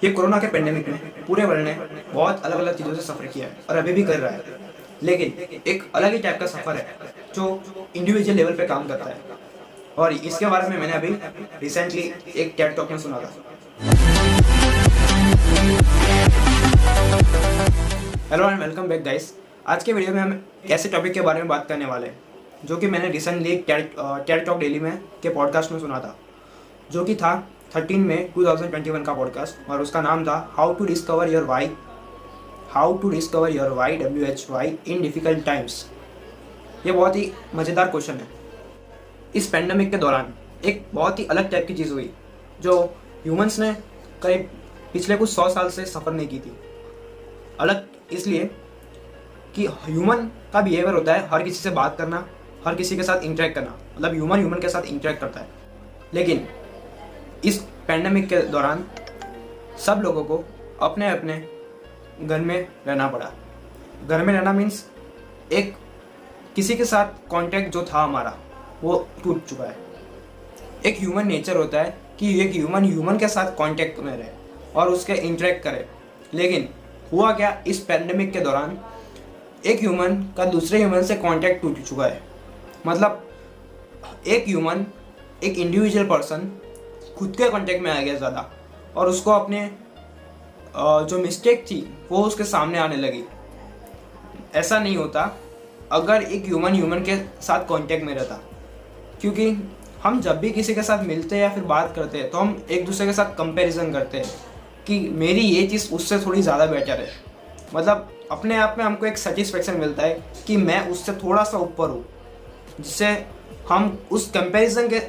ये कोरोना के पेंडेमिक में पूरे वर्ल्ड ने बहुत अलग अलग चीज़ों से सफ़र किया है और अभी भी कर रहा है, लेकिन एक अलग ही टाइप का सफ़र है जो इंडिविजुअल लेवल पे काम करता है। और इसके बारे में मैंने अभी रिसेंटली एक टेड टॉक में सुना था। Hello and welcome back guys. आज के वीडियो में हम ऐसे टॉपिक के बारे में बात करने वाले हैं जो कि मैंने रिसेंटली एक टेड टॉक डेली में के पॉडकास्ट में सुना था, जो कि था 13 मई 2021 का पॉडकास्ट, और उसका नाम था how to discover your why WHY in difficult times. ये बहुत ही मज़ेदार क्वेश्चन है। इस पेंडेमिक के दौरान एक बहुत ही अलग टाइप की चीज़ हुई जो ह्यूमंस ने करीब पिछले कुछ 100 साल से सफ़र नहीं की थी। अलग इसलिए कि ह्यूमन का बिहेवियर होता है हर किसी से बात करना, हर किसी के साथ इंटरेक्ट करना, मतलब ह्यूमन के साथ इंटरेक्ट करता है। लेकिन इस पेंडेमिक के दौरान सब लोगों को अपने अपने घर में रहना पड़ा। घर में रहना मीन्स एक किसी के साथ कांटेक्ट जो था हमारा वो टूट चुका है। एक ह्यूमन नेचर होता है कि एक ह्यूमन के साथ कांटेक्ट में रहे और उसके इंटरेक्ट करे। लेकिन हुआ क्या, इस पेंडेमिक के दौरान एक ह्यूमन का दूसरे ह्यूमन से कांटेक्ट टूट चुका है। मतलब एक ह्यूमन, एक इंडिविजुअल पर्सन खुद के कांटेक्ट में आ गया ज़्यादा, और उसको अपने जो मिस्टेक थी वो उसके सामने आने लगी। ऐसा नहीं होता अगर एक ह्यूमन के साथ कांटेक्ट में रहता, क्योंकि हम जब भी किसी के साथ मिलते हैं या फिर बात करते हैं तो हम एक दूसरे के साथ कंपैरिजन करते हैं कि मेरी ये चीज़ उससे थोड़ी ज़्यादा बेटर है। मतलब अपने आप में हमको एक सेटिस्फेक्शन मिलता है कि मैं उससे थोड़ा सा ऊपर हूँ, जिससे हम उस कंपैरिजन के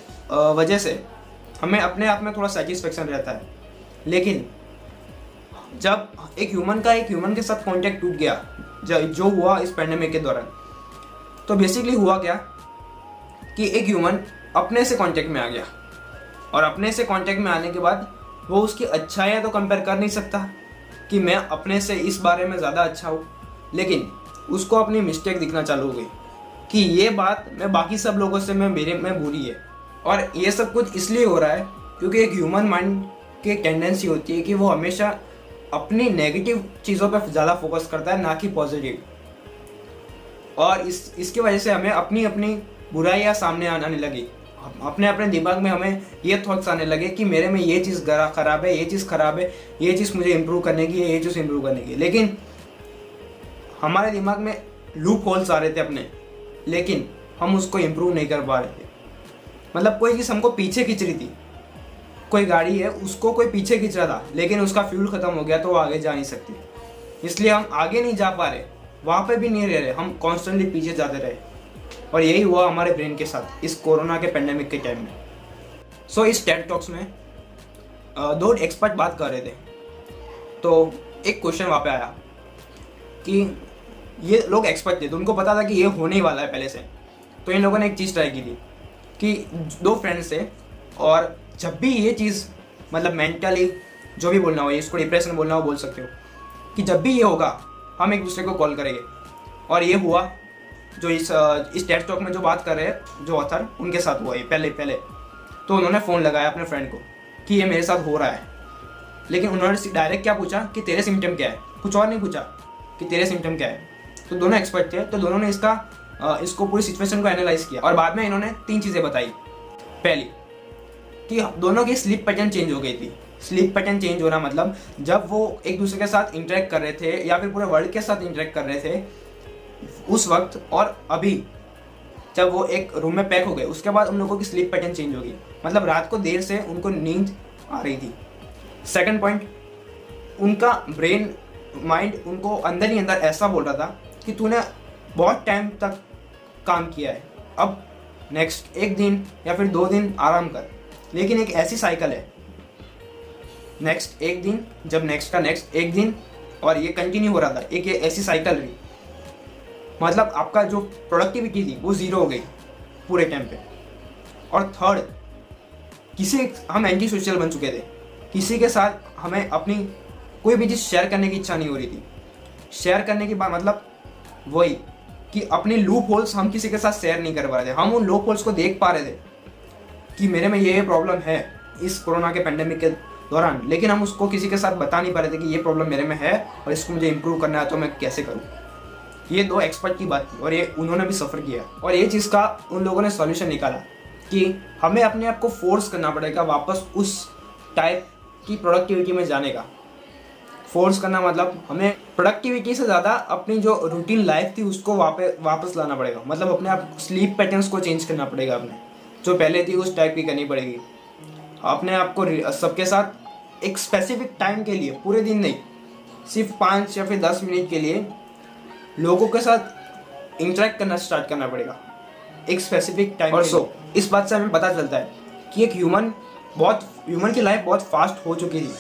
वजह से हमें अपने आप में थोड़ा सेटिस्फेक्शन रहता है। लेकिन जब एक ह्यूमन के साथ कांटेक्ट टूट गया, जो हुआ इस पेंडेमिक के दौरान, तो बेसिकली हुआ क्या कि एक ह्यूमन अपने से कांटेक्ट में आ गया, और अपने से कांटेक्ट में आने के बाद वो उसकी अच्छाइयाँ तो कंपेयर कर नहीं सकता कि मैं अपने से इस बारे में ज़्यादा अच्छा हूँ, लेकिन उसको अपनी मिस्टेक दिखना चालू हो गई कि ये बात मैं बाकी सब लोगों से मेरे में बुरी है। और ये सब कुछ इसलिए हो रहा है क्योंकि एक ह्यूमन माइंड की एक टेंडेंसी होती है कि वो हमेशा अपनी नेगेटिव चीज़ों पर ज़्यादा फोकस करता है, ना कि पॉजिटिव। और इसकी वजह से हमें अपनी अपनी बुराइयाँ सामने आने लगी। अपने अपने दिमाग में हमें ये थॉट्स आने लगे कि मेरे में ये चीज़ ख़राब है, ये चीज़ ख़राब है, ये चीज़ मुझे इम्प्रूव करने की है, ये चीज़ इम्प्रूव करने की है। लेकिन हमारे दिमाग में लूप होल्स आ रहे थे अपने, लेकिन हम उसको इम्प्रूव नहीं कर पा रहे थे। मतलब कोई चीज़ हमको पीछे खींच रही थी, कोई गाड़ी है उसको कोई पीछे खींच रहा था, लेकिन उसका फ्यूल ख़त्म हो गया तो वो आगे जा नहीं सकती, इसलिए हम आगे नहीं जा पा रहे, वहाँ पे भी नहीं रह रहे, हम कॉन्स्टेंटली पीछे जाते रहे। और यही हुआ हमारे ब्रेन के साथ इस कोरोना के पेंडेमिक के टाइम में। सो इस टेड टॉक्स में दो एक्सपर्ट बात कर रहे थे, तो एक क्वेश्चन वहाँ पे आया कि ये लोग एक्सपर्ट थे तो उनको पता था कि ये होने ही वाला है पहले से। तो इन लोगों ने एक चीज़ ट्राई की थी कि दो फ्रेंड्स थे, और जब भी ये चीज़, मतलब मेंटली जो भी बोलना हो, इसको डिप्रेशन बोलना हो बोल सकते हो, कि जब भी ये होगा हम एक दूसरे को कॉल करेंगे। और ये हुआ जो इस टेड टॉक में जो बात कर रहे हैं जो ऑथर, उनके साथ हुआ ये पहले। तो उन्होंने फ़ोन लगाया अपने फ्रेंड को कि ये मेरे साथ हो रहा है, लेकिन उन्होंने डायरेक्ट क्या पूछा कि तेरे सिम्टम क्या है, कुछ और नहीं पूछा कि तेरे सिम्टम क्या है। तो दोनों एक्सपर्ट थे, तो दोनों ने इसको पूरी सिचुएशन को एनालाइज किया, और बाद में इन्होंने 3 चीज़ें बताई। पहली कि दोनों की स्लीप पैटर्न चेंज हो गई थी। स्लीप पैटर्न चेंज होना मतलब जब वो एक दूसरे के साथ इंटरेक्ट कर रहे थे या फिर पूरे वर्ल्ड के साथ इंटरेक्ट कर रहे थे उस वक्त, और अभी जब वो एक रूम में पैक हो गए उसके बाद उन लोगों की स्लीप पैटर्न चेंज हो गई। मतलब रात को देर से उनको नींद आ रही थी। सेकंड पॉइंट, उनका ब्रेन माइंड उनको अंदर ही अंदर ऐसा बोल रहा था कि तूने बहुत टाइम तक काम किया है, अब नेक्स्ट 1 दिन या फिर 2 दिन आराम कर। लेकिन एक ऐसी साइकिल है, नेक्स्ट 1 दिन, जब नेक्स्ट का नेक्स्ट 1 दिन, और ये कंटिन्यू हो रहा था, एक ये ऐसी साइकिल रही। मतलब आपका जो प्रोडक्टिविटी थी वो 0 हो गई पूरे टाइम पे। और थर्ड, हम एंटी सोशल बन चुके थे, किसी के साथ हमें अपनी कोई भी चीज़ शेयर करने की इच्छा नहीं हो रही थी। शेयर करने की बात मतलब वही कि अपने लूप होल्स हम किसी के साथ शेयर नहीं कर पा रहे थे। हम उन लूप होल्स को देख पा रहे थे कि मेरे में ये प्रॉब्लम है इस कोरोना के पेंडेमिक के दौरान, लेकिन हम उसको किसी के साथ बता नहीं पा रहे थे कि ये प्रॉब्लम मेरे में है और इसको मुझे इम्प्रूव करना है, तो मैं कैसे करूँ। ये 2 एक्सपर्ट की बात थी और ये उन्होंने भी सफ़र किया और ये चीज़ का उन लोगों ने सॉल्यूशन निकाला कि हमें अपने आप को फोर्स करना पड़ेगा वापस उस टाइप की प्रोडक्टिविटी में जाने का। फोर्स करना मतलब हमें प्रोडक्टिविटी से ज़्यादा अपनी जो रूटीन लाइफ थी उसको वापस लाना पड़ेगा। मतलब अपने आप स्लीप पैटर्न्स को चेंज करना पड़ेगा, अपने जो पहले थी उस टाइप की करनी पड़ेगी। अपने आप को सबके साथ एक स्पेसिफिक टाइम के लिए, पूरे दिन नहीं, सिर्फ 5 या फिर 10 मिनट के लिए लोगों के साथ इंटरेक्ट करना स्टार्ट करना पड़ेगा एक स्पेसिफिक टाइम। और इस बात से हमें पता चलता है कि एक ह्यूमन की लाइफ बहुत फास्ट हो चुकी थी।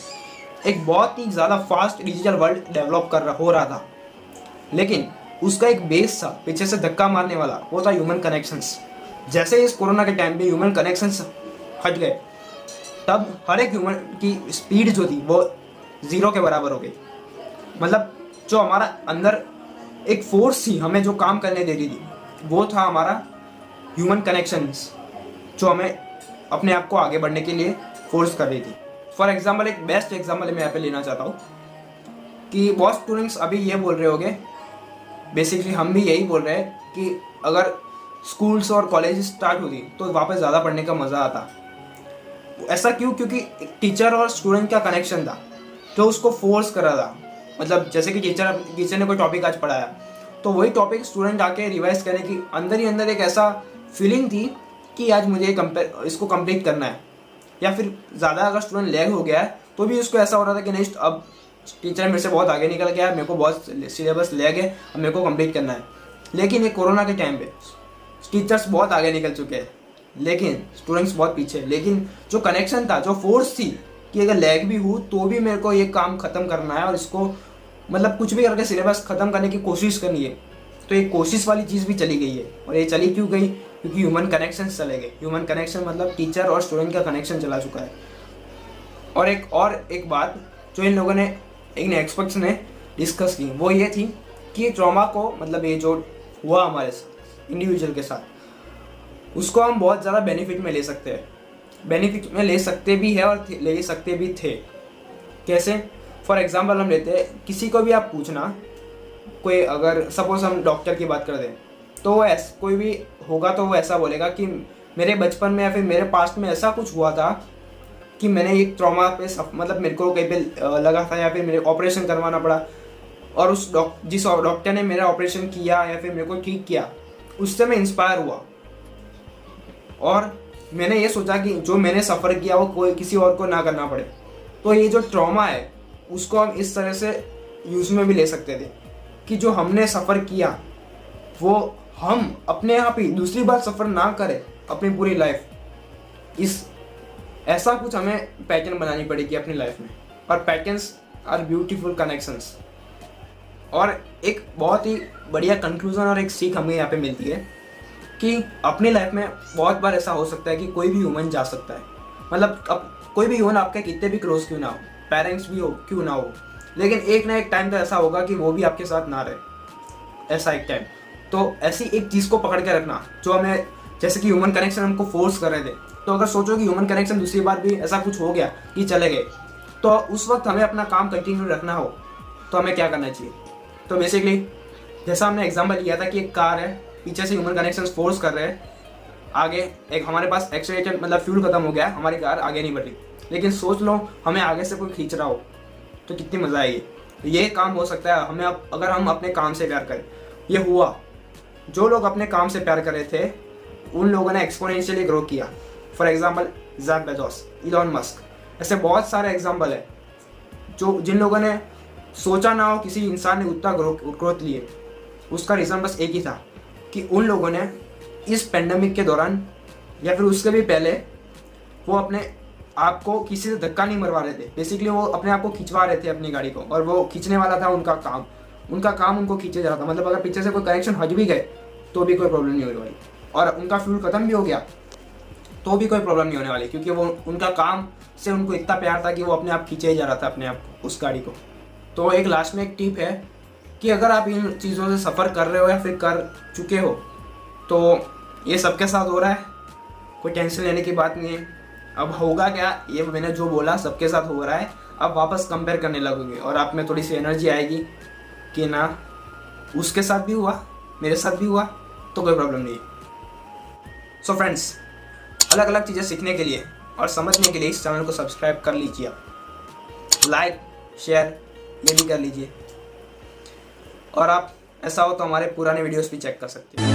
एक बहुत ही ज़्यादा फास्ट डिजिटल वर्ल्ड डेवलप हो रहा था, लेकिन उसका एक बेस था पीछे से धक्का मारने वाला, वो था ह्यूमन कनेक्शंस। जैसे इस कोरोना के टाइम पे ह्यूमन कनेक्शंस हट गए, तब हर एक ह्यूमन की स्पीड जो थी वो 0 के बराबर हो गई। मतलब जो हमारा अंदर एक फोर्स थी हमें जो काम करने दे रही थी, वो था हमारा ह्यूमन कनेक्शंस, जो हमें अपने आप को आगे बढ़ने के लिए फोर्स कर रही थी। फॉर एग्जाम्पल, एक बेस्ट एग्जाम्पल मैं यहाँ पे लेना चाहता हूँ कि बहुत स्टूडेंट्स अभी ये बोल रहे होंगे, बेसिकली हम भी यही बोल रहे हैं कि अगर स्कूल्स और कॉलेज स्टार्ट होती तो वापस ज़्यादा पढ़ने का मज़ा आता। ऐसा क्यों? क्योंकि टीचर और स्टूडेंट का कनेक्शन था जो उसको फोर्स कर रहा था। मतलब जैसे कि टीचर ने कोई टॉपिक आज पढ़ाया तो वही टॉपिक स्टूडेंट आके रिवाइज करने की अंदर ही अंदर एक ऐसा फीलिंग थी कि आज मुझे इसको कंप्लीट करना है। या फिर ज़्यादा अगर स्टूडेंट लैग हो गया है तो भी उसको ऐसा हो रहा था कि नहीं, अब टीचर मेरे से बहुत आगे निकल गया है, मेरे को बहुत सिलेबस लैग है, अब मेरे को कंप्लीट करना है। लेकिन ये कोरोना के टाइम पे टीचर्स बहुत आगे निकल चुके हैं, लेकिन स्टूडेंट्स बहुत पीछे। लेकिन जो कनेक्शन था, जो फोर्स थी कि अगर लैग भी हूँ तो भी मेरे को ये काम ख़त्म करना है और इसको मतलब कुछ भी करके सिलेबस ख़त्म करने की कोशिश करनी है, तो ये कोशिश वाली चीज़ भी चली गई है। और ये चली क्यों गई? क्योंकि ह्यूमन कनेक्शन चले गए। ह्यूमन कनेक्शन मतलब टीचर और स्टूडेंट का कनेक्शन चला चुका है। और एक बात जो इन लोगों ने, इन एक्सपर्ट्स ने डिस्कस की, वो ये थी कि ट्रॉमा को, मतलब ये जो हुआ हमारे साथ इंडिविजुअल के साथ, उसको हम बहुत ज़्यादा बेनिफिट में ले सकते हैं। बेनिफिट में ले सकते भी है और ले सकते भी थे। कैसे? फॉर एग्जांपल हम लेते हैं, किसी को भी आप पूछना, कोई अगर सपोज हम डॉक्टर की बात कर दें तो वो कोई भी होगा तो वो ऐसा बोलेगा कि मेरे बचपन में या फिर मेरे पास्ट में ऐसा कुछ हुआ था कि मैंने एक ट्रॉमा पे मतलब मेरे को कहीं पे लगा था या फिर मेरे ऑपरेशन करवाना पड़ा, और उस जिस डॉक्टर ने मेरा ऑपरेशन किया या फिर मेरे को ठीक किया, उससे मैं इंस्पायर हुआ और मैंने ये सोचा कि जो मैंने सफ़र किया वो कोई किसी और को ना करना पड़े। तो ये जो ट्रॉमा है उसको हम इस तरह से यूज़ में भी ले सकते थे कि जो हमने सफ़र किया वो हम अपने आप ही दूसरी बार सफ़र ना करें अपनी पूरी लाइफ। ऐसा कुछ हमें पैटर्न बनानी पड़ेगी अपनी लाइफ में। और पैटर्न्स आर ब्यूटीफुल कनेक्शंस। और एक बहुत ही बढ़िया कंक्लूजन और एक सीख हमें यहाँ पे मिलती है कि अपनी लाइफ में बहुत बार ऐसा हो सकता है कि कोई भी ह्यूमन जा सकता है। मतलब अब कोई भी ह्यूमन आपके कितने भी क्लोज क्यों ना हो, पेरेंट्स भी हो क्यों ना हो, लेकिन एक ना एक टाइम तो ऐसा होगा कि वो भी आपके साथ ना रहे। ऐसा एक टाइम, तो ऐसी एक चीज़ को पकड़ के रखना जो हमें, जैसे कि ह्यूमन कनेक्शन हमको फोर्स कर रहे थे, तो अगर सोचो कि ह्यूमन कनेक्शन दूसरी बार भी ऐसा कुछ हो गया कि चले गए, तो उस वक्त हमें अपना काम कंटिन्यू रखना हो तो हमें क्या करना चाहिए? तो बेसिकली जैसा हमने एग्जांपल लिया था कि एक कार है, पीछे से ह्यूमन कनेक्शंस फोर्स कर रहे हैं, आगे एक हमारे पास एक्सीलरेटर मतलब फ्यूल खत्म हो गया, हमारी कार आगे नहीं बढ़ रही, लेकिन सोच लो हमें आगे से कोई खींच रहा हो तो कितनी मज़ा आएगी। तो ये काम हो सकता है हमें अगर हम अपने काम से प्यार करें। ये हुआ, जो लोग अपने काम से प्यार कर रहे थे उन लोगों ने एक्सपोनेंशियली ग्रो किया। For example Jeff Bezos, Elon Musk, ऐसे बहुत सारे एग्जाम्पल है जो जिन लोगों ने सोचा ना हो किसी इंसान ने उतना ग्रोथ लिए। उसका रीज़न बस एक ही था कि उन लोगों ने इस पेंडेमिक के दौरान या फिर उसके भी पहले वो अपने आप को किसी से धक्का नहीं मरवा रहे थे। बेसिकली वो अपने आप को खिंचवा रहे थे अपनी गाड़ी को, और वो खींचने वाला था उनका काम उनको खींचे जा रहा था। मतलब अगर पीछे से कोई कनेक्शन हट भी गए तो भी कोई प्रॉब्लम नहीं होने वाली, और उनका फ्यूल ख़त्म भी हो गया तो भी कोई प्रॉब्लम नहीं होने वाली, क्योंकि वो उनका काम से उनको इतना प्यार था कि वो अपने आप खींचे ही जा रहा था अपने आप उस गाड़ी को। तो एक लास्ट में एक टिप है कि अगर आप इन चीज़ों से सफ़र कर रहे हो या फिर कर चुके हो तो ये सबके साथ हो रहा है, कोई टेंशन लेने की बात नहीं है। अब होगा क्या, ये मैंने जो बोला सबके साथ हो रहा है, अब वापस कंपेयर करने लगोगे और आप में थोड़ी सी एनर्जी आएगी कि ना उसके साथ भी हुआ, मेरे साथ भी हुआ, तो कोई प्रॉब्लम नहीं। सो फ्रेंड्स, अलग अलग चीज़ें सीखने के लिए और समझने के लिए इस चैनल को सब्सक्राइब कर लीजिए, लाइक शेयर ये भी कर लीजिए, और आप ऐसा हो तो हमारे पुराने वीडियोस भी चेक कर सकते हैं।